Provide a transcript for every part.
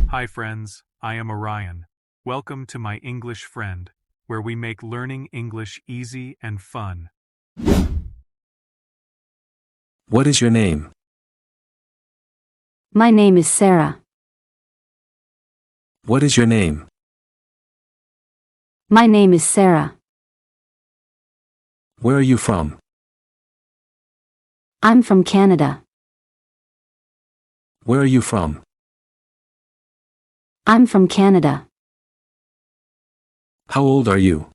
Hi friends, I am Orion. Welcome to my English friend, where we make learning English easy and fun. What is your name? My name is Sarah. What is your name? My name is Sarah. Where are you from? I'm from Canada. Where are you from? I'm from Canada. How old are you?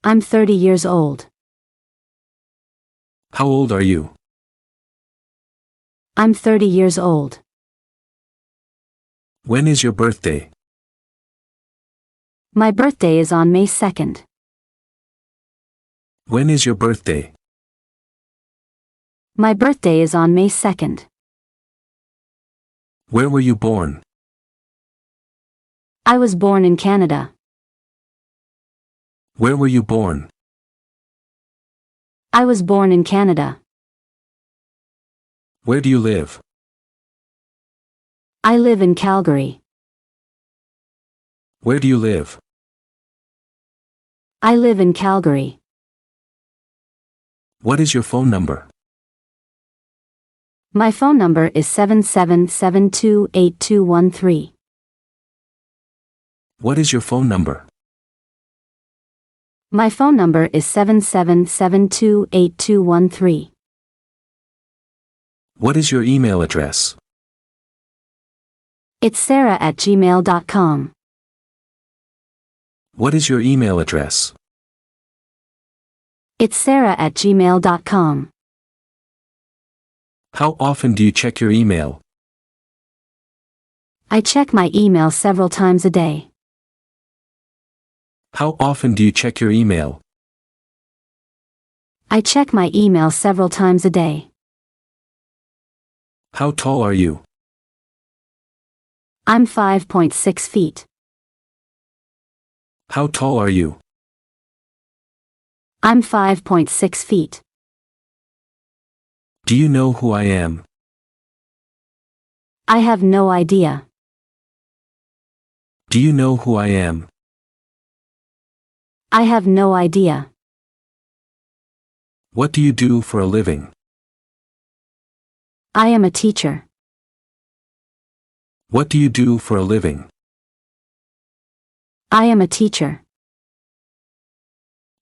I'm 30 years old. How old are you? I'm 30 years old. When is your birthday? My birthday is on May 2nd. When is your birthday? My birthday is on May 2nd. Where were you born? I was born in Canada. Where were you born? I was born in Canada. Where do you live? I live in Calgary. Where do you live? I live in Calgary. What is your phone number? My phone number is 77728213. What is your phone number? My phone number is 77728213. What is your email address? It's sarah@gmail.com. What is your email address? It's sarah@gmail.com. How often do you check your email? I check my email several times a day. How often do you check your email? I check my email several times a day. How tall are you? I'm 5.6 feet. How tall are you? I'm 5.6 feet. Do you know who I am? I have no idea. Do you know who I am? I have no idea. What do you do for a living? I am a teacher. What do you do for a living? I am a teacher.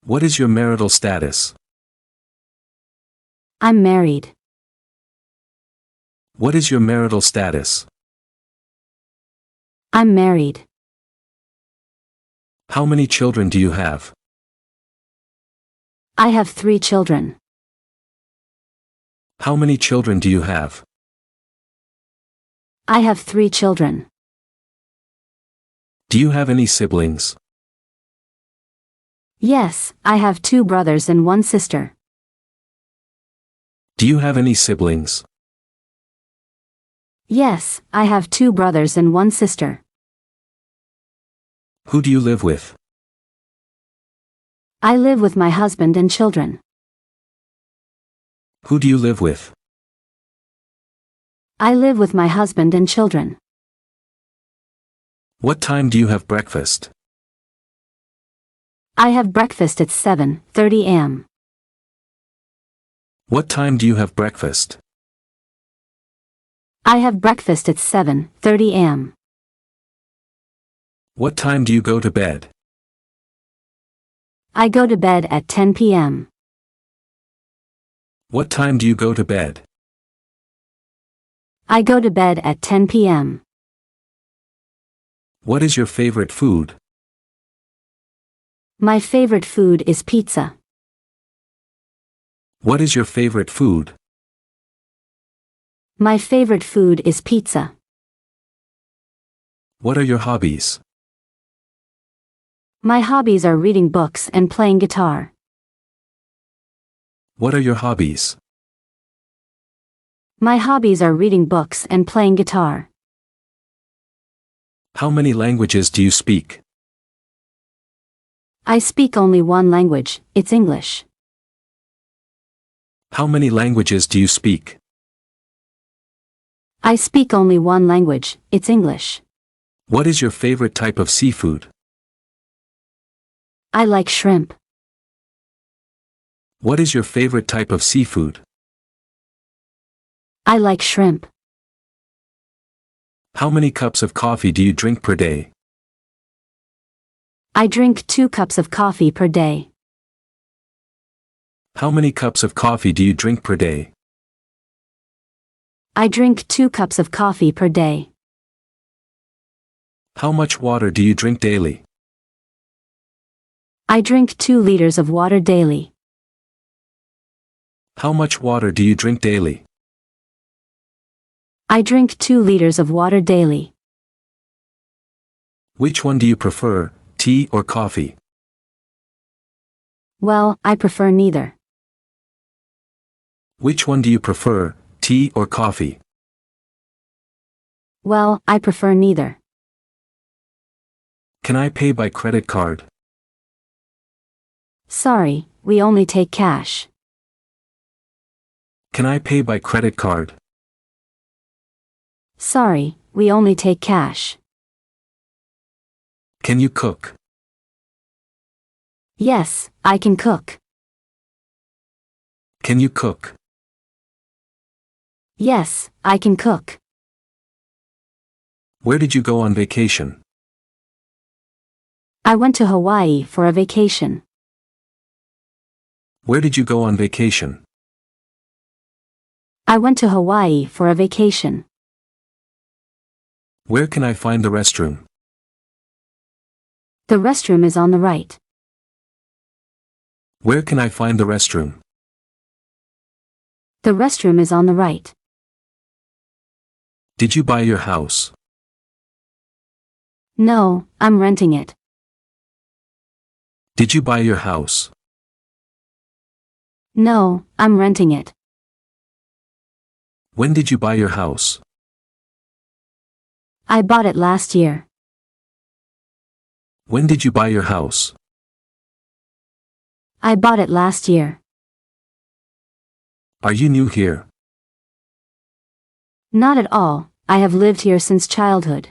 What is your marital status? I'm married. What is your marital status? I'm married. How many children do you have? I have 3 children. How many children do you have? I have 3 children. Do you have any siblings? Yes, I have 2 brothers and 1 sister. Do you have any siblings? Yes, I have 2 brothers and 1 sister. Who do you live with? I live with my husband and children. Who do you live with? I live with my husband and children. What time do you have breakfast? I have breakfast at 7:30 a.m. What time do you have breakfast? I have breakfast at 7:30 a.m. What time do you go to bed? I go to bed at 10 p.m. What time do you go to bed? I go to bed at 10 p.m. What is your favorite food? My favorite food is pizza. What is your favorite food? My favorite food is pizza. What are your hobbies? My hobbies are reading books and playing guitar. What are your hobbies? My hobbies are reading books and playing guitar. How many languages do you speak? I speak only one language, it's English. How many languages do you speak? I speak only one language, it's English. What is your favorite type of seafood? I like shrimp. What is your favorite type of seafood? I like shrimp. How many cups of coffee do you drink per day? I drink 2 cups of coffee per day. How many cups of coffee do you drink per day? I drink 2 cups of coffee per day. How much water do you drink daily? I drink 2 liters of water daily. How much water do you drink daily? I drink 2 liters of water daily. Which one do you prefer, tea or coffee? Well, I prefer neither. Which one do you prefer, tea or coffee? Well, I prefer neither. Can I pay by credit card? Sorry, we only take cash. Can I pay by credit card? Sorry, we only take cash. Can you cook? Yes, I can cook. Can you cook? Yes, I can cook. Where did you go on vacation? I went to Hawaii for a vacation. Where did you go on vacation? I went to Hawaii for a vacation. Where can I find the restroom? The restroom is on the right. Where can I find the restroom? The restroom is on the right. Did you buy your house? No, I'm renting it. Did you buy your house? No, I'm renting it. When did you buy your house? I bought it last year. When did you buy your house? I bought it last year. Are you new here? Not at all, I have lived here since childhood.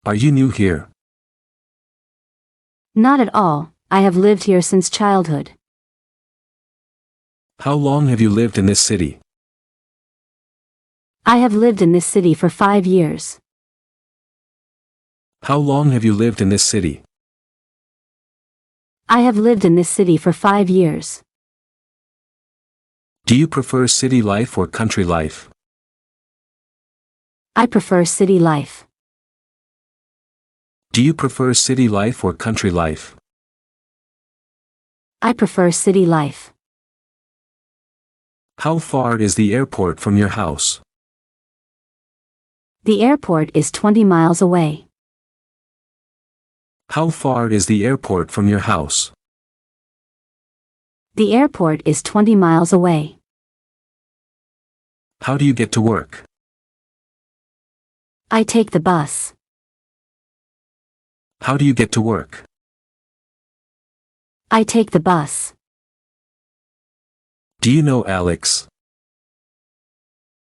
Are you new here? Not at all, I have lived here since childhood. How long have you lived in this city? I have lived in this city for 5 years. How long have you lived in this city? I have lived in this city for 5 years. Do you prefer city life or country life? I prefer city life. Do you prefer city life or country life? I prefer city life. How far is the airport from your house? The airport is 20 miles away. How far is the airport from your house? The airport is 20 miles away. How do you get to work? I take the bus. How do you get to work? I take the bus. Do you know Alex?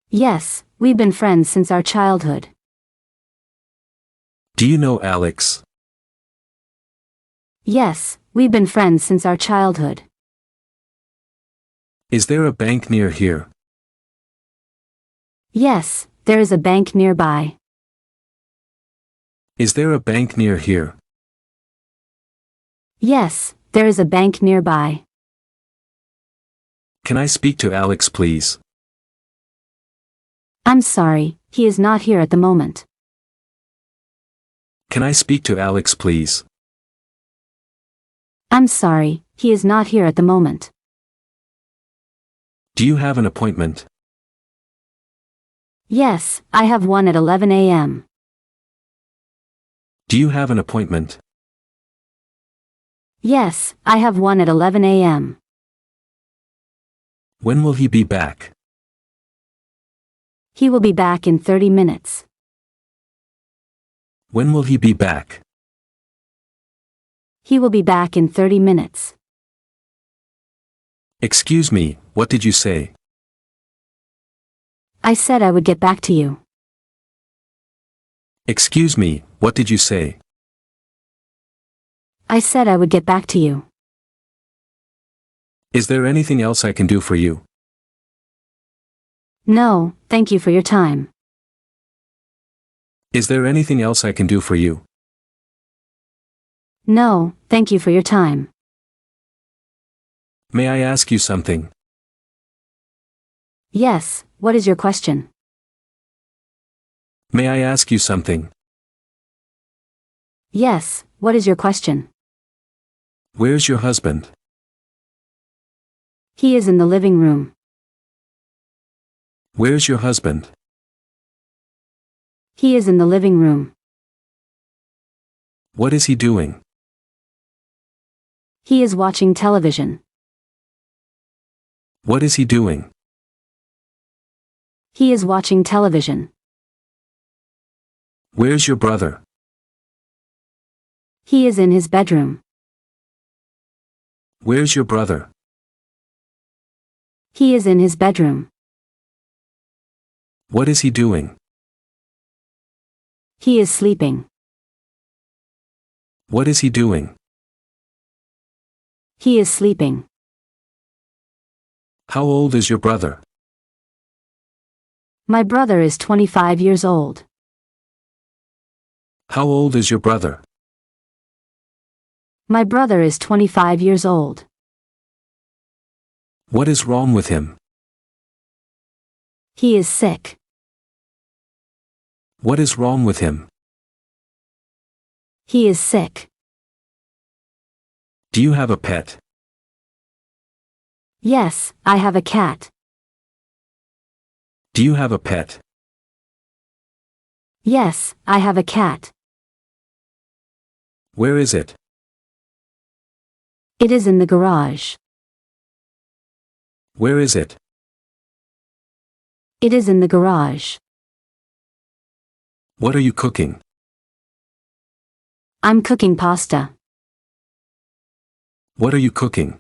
Yes, we've been friends since our childhood. Do you know Alex? Yes, we've been friends since our childhood. Is there a bank near here? Yes, there is a bank nearby. Is there a bank near here? Yes, there is a bank nearby. Can I speak to Alex, please? I'm sorry, he is not here at the moment. Can I speak to Alex, please? I'm sorry, he is not here at the moment. Do you have an appointment? Yes, I have one at 11 a.m. Do you have an appointment? Yes, I have one at 11 a.m. When will he be back? He will be back in 30 minutes. When will he be back? He will be back in 30 minutes. Excuse me, what did you say? I said I would get back to you. Excuse me, what did you say? I said I would get back to you. Is there anything else I can do for you? No, thank you for your time. Is there anything else I can do for you? No, thank you for your time. May I ask you something? Yes, what is your question? May I ask you something? Yes, what is your question? Where's your husband? He is in the living room. Where's your husband? He is in the living room. What is he doing? He is watching television. What is he doing? He is watching television. Where's your brother? He is in his bedroom. Where's your brother? He is in his bedroom. What is he doing? He is sleeping. What is he doing? He is sleeping. How old is your brother? My brother is 25 years old. How old is your brother? My brother is 25 years old. What is wrong with him? He is sick. What is wrong with him? He is sick. Do you have a pet? Yes, I have a cat. Do you have a pet? Yes, I have a cat. Where is it? It is in the garage. Where is it? It is in the garage. What are you cooking? I'm cooking pasta. What are you cooking?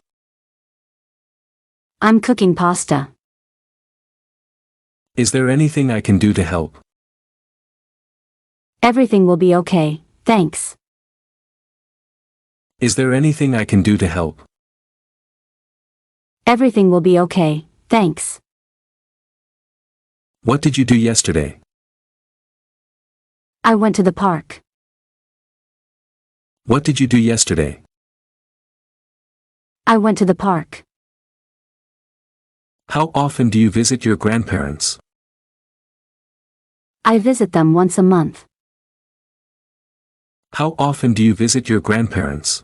I'm cooking pasta. Is there anything I can do to help? Everything will be okay, thanks. Is there anything I can do to help? Everything will be okay, thanks. What did you do yesterday? I went to the park. What did you do yesterday? I went to the park. How often do you visit your grandparents? I visit them once a month. How often do you visit your grandparents?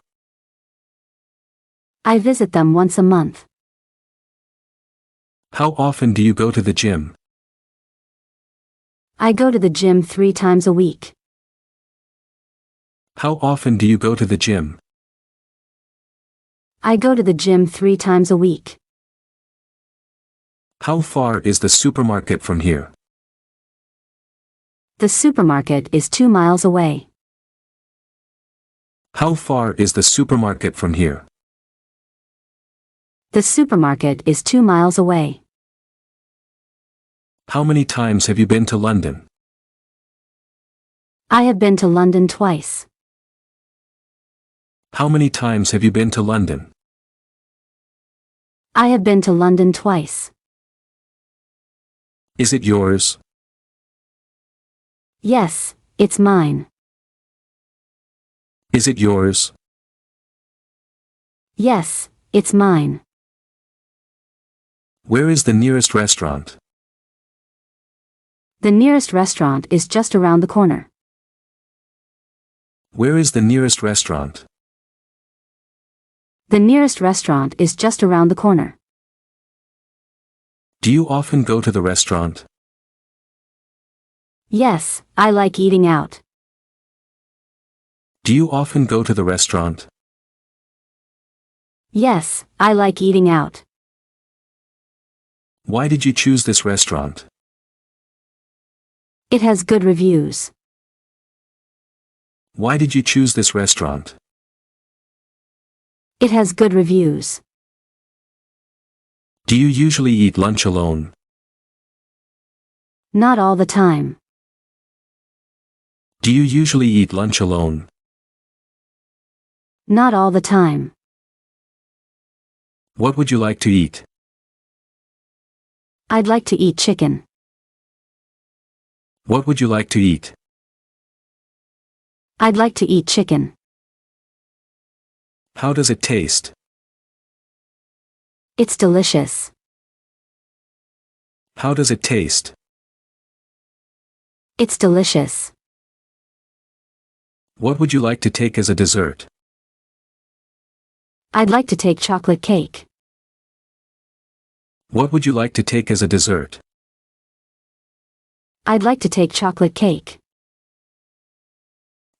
I visit them once a month. How often do you go to the gym? I go to the gym 3 times a week. How often do you go to the gym? I go to the gym 3 times a week. How far is the supermarket from here? The supermarket is 2 miles away. How far is the supermarket from here? The supermarket is 2 miles away. How many times have you been to London? I have been to London twice. How many times have you been to London? I have been to London twice. Is it yours? Yes, it's mine. Is it yours? Yes, it's mine. Where is the nearest restaurant? The nearest restaurant is just around the corner. Where is the nearest restaurant? The nearest restaurant is just around the corner. Do you often go to the restaurant? Yes, I like eating out. Do you often go to the restaurant? Yes, I like eating out. Why did you choose this restaurant? It has good reviews. Why did you choose this restaurant? It has good reviews. Do you usually eat lunch alone? Not all the time. Do you usually eat lunch alone? Not all the time. What would you like to eat? I'd like to eat chicken. What would you like to eat? I'd like to eat chicken. How does it taste? It's delicious. How does it taste? It's delicious. What would you like to take as a dessert? I'd like to take chocolate cake. What would you like to take as a dessert? I'd like to take chocolate cake.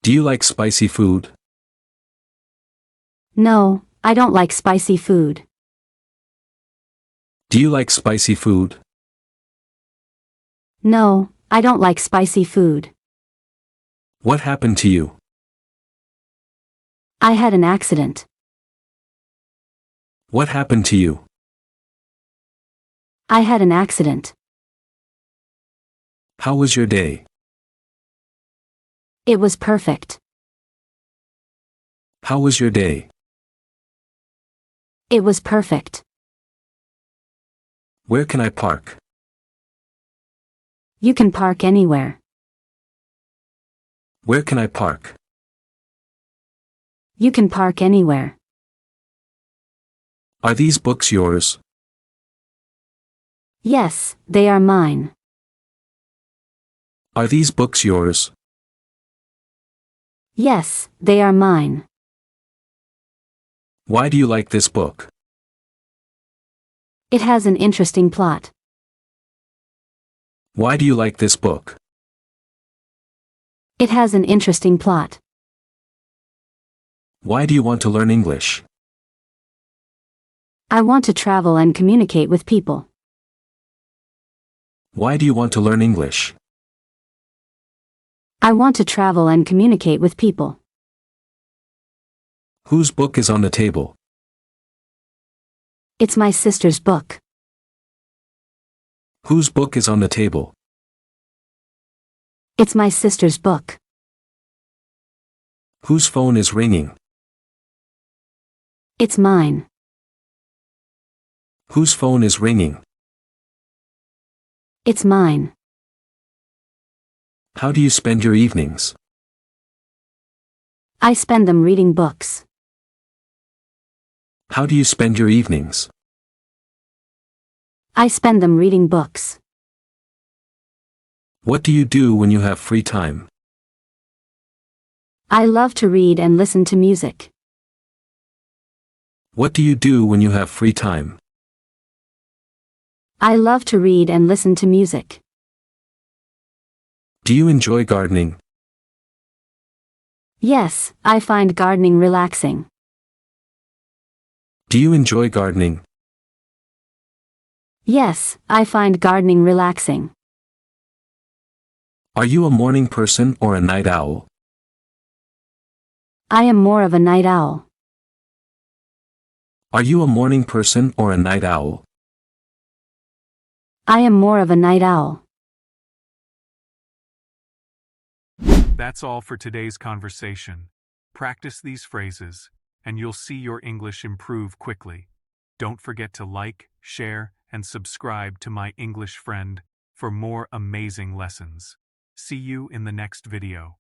Do you like spicy food? No, I don't like spicy food. Do you like spicy food? No, I don't like spicy food. What happened to you? I had an accident. What happened to you? I had an accident. How was your day? It was perfect. How was your day? It was perfect. Where can I park? You can park anywhere. Where can I park? You can park anywhere. Are these books yours? Yes, they are mine. Are these books yours? Yes, they are mine. Why do you like this book? It has an interesting plot. Why do you like this book? It has an interesting plot. Why do you want to learn English? I want to travel and communicate with people. Why do you want to learn English? I want to travel and communicate with people. Whose book is on the table? It's my sister's book. Whose book is on the table? It's my sister's book. Whose phone is ringing? It's mine. Whose phone is ringing? It's mine. How do you spend your evenings? I spend them reading books. How do you spend your evenings? I spend them reading books. What do you do when you have free time? I love to read and listen to music. What do you do when you have free time? I love to read and listen to music. Do you enjoy gardening? Yes, I find gardening relaxing. Do you enjoy gardening? Yes, I find gardening relaxing. Are you a morning person or a night owl? I am more of a night owl. Are you a morning person or a night owl? I am more of a night owl. That's all for today's conversation. Practice these phrases, and you'll see your English improve quickly. Don't forget to like, share, and subscribe to My English Friend for more amazing lessons. See you in the next video.